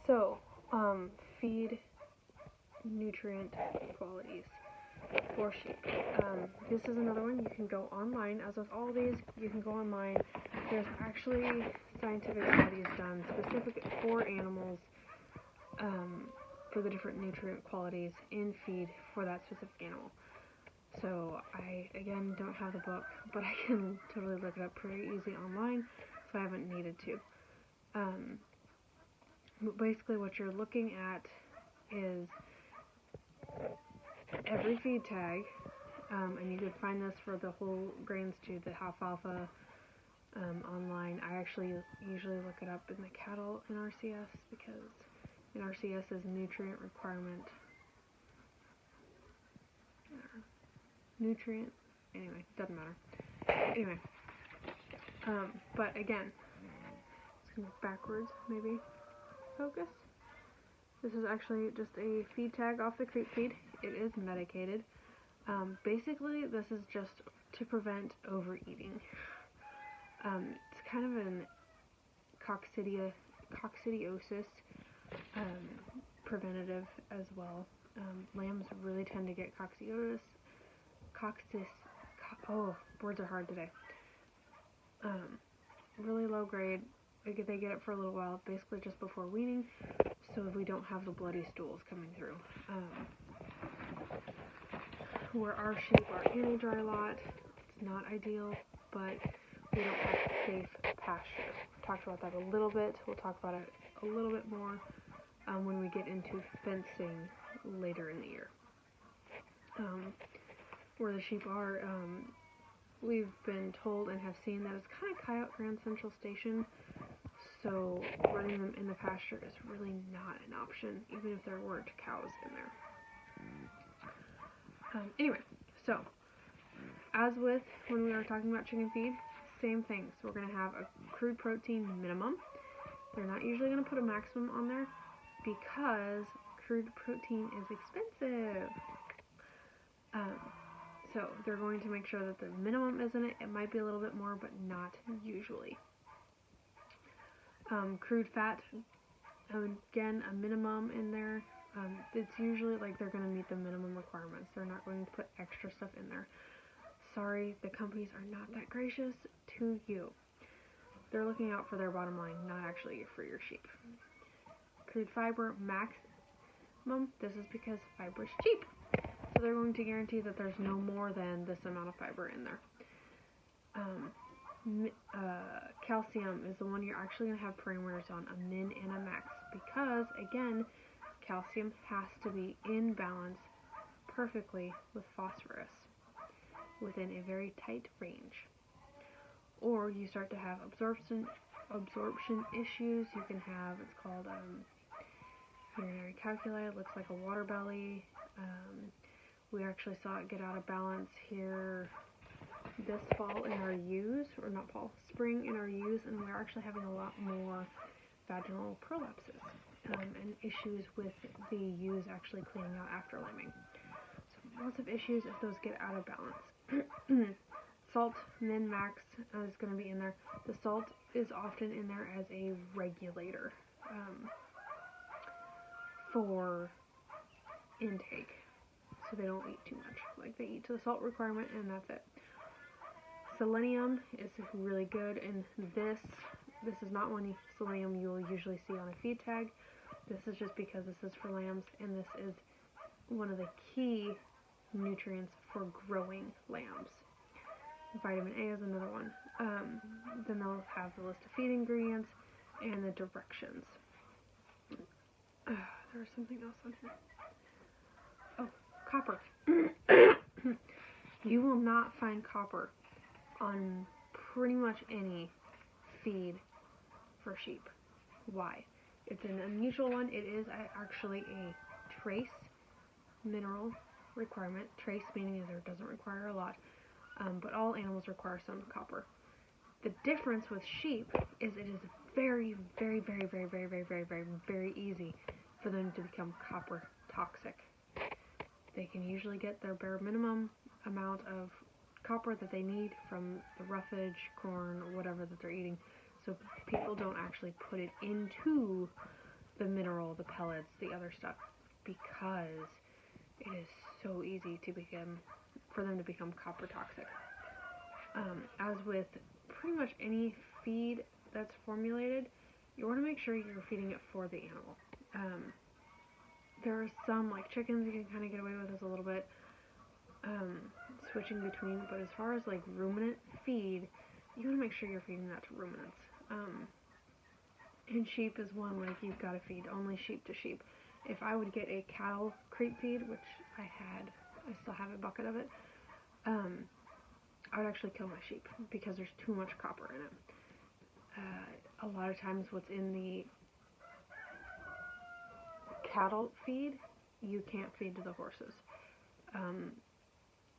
So, feed nutrient qualities for sheep. This is another one. You can go online. As with all these, you can go online. There's actually scientific studies done specific for animals, for the different nutrient qualities in feed for that specific animal. So I, again, don't have the book, but I can totally look it up pretty easy online, so I haven't needed to. But basically what you're looking at is every feed tag, and you can find this for the whole grains too, the alfalfa, online. I actually usually look it up in the cattle in RCS, because in RCS is nutrient requirement. Nutrient, anyway, doesn't matter. Anyway, but again, it's going to be backwards, maybe. Focus. This is actually just a feed tag off the creep feed. It is medicated. Basically, this is just to prevent overeating. It's kind of an coccidiosis preventative as well. Lambs really tend to get words are hard today. Really low grade. They get it for a little while, basically just before weaning, so we don't have the bloody stools coming through. Where our sheep are in a dry lot, it's not ideal, but we don't have safe pasture. We talked about that a little bit. We'll talk about it a little bit more when we get into fencing later in the year. Where the sheep are, we've been told and have seen that it's kind of Coyote Grand Central Station, so running them in the pasture is really not an option, even if there weren't cows in there. Anyway, so as with when we were talking about chicken feed, same thing. So we're going to have a crude protein minimum. They're not usually going to put a maximum on there because crude protein is expensive. So they're going to make sure that the minimum is in it. It might be a little bit more, but not usually. Crude fat, again, a minimum in there. It's usually like they're going to meet the minimum requirements. They're not going to put extra stuff in there. Sorry, the companies are not that gracious to you. They're looking out for their bottom line, not actually for your sheep. Crude fiber maximum. This is because fiber is cheap. So they're going to guarantee that there's no more than this amount of fiber in there. Calcium is the one you're actually going to have parameters on, a min and a max, because, again, calcium has to be in balance perfectly with phosphorus within a very tight range. Or you start to have absorption issues. You can have, it's called urinary calculi. It looks like a water belly. We actually saw it get out of balance here this fall in our ewes, or not fall, spring in our ewes, and we're actually having a lot more vaginal prolapses and issues with the ewes actually cleaning out after lambing. So lots of issues if those get out of balance. Salt, min, max is going to be in there. The salt is often in there as a regulator for intake, so they don't eat too much. Like, they eat to the salt requirement and that's it. Selenium is really good, and this is not one selenium you will usually see on a feed tag. This is just because this is for lambs, and this is one of the key nutrients for growing lambs. Vitamin A is another one. Then they'll have the list of feed ingredients and the directions. There was something else on here. Oh, copper. You will not find copper on pretty much any feed for sheep. Why? It's an unusual one. It is actually a trace mineral requirement. Trace meaning is it doesn't require a lot, but all animals require some copper. The difference with sheep is it is very, very, very, very, very, very, very, very, very easy for them to become copper toxic. They can usually get their bare minimum amount of copper that they need from the roughage, corn, or whatever that they're eating. So people don't actually put it into the mineral, the pellets, the other stuff, because it is so easy for them to become copper toxic. As with pretty much any feed that's formulated, you want to make sure you're feeding it for the animal. There are some, like chickens, you can kind of get away with this a little bit, switching between, but as far as like ruminant feed, you want to make sure you're feeding that to ruminants. And sheep is one, like you've got to feed only sheep to sheep. If I would get a cattle creep feed, which I still have a bucket of it, I would actually kill my sheep because there's too much copper in it. A lot of times what's in the cattle feed, you can't feed to the horses.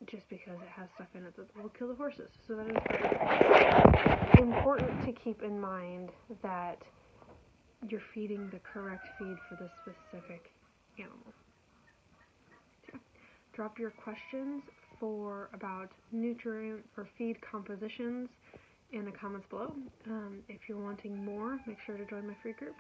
Just because it has stuff in it that will kill the horses. So that is important to keep in mind, that you're feeding the correct feed for the specific animal. So, drop your questions about nutrient or feed compositions in the comments below. If you're wanting more, make sure to join my free group.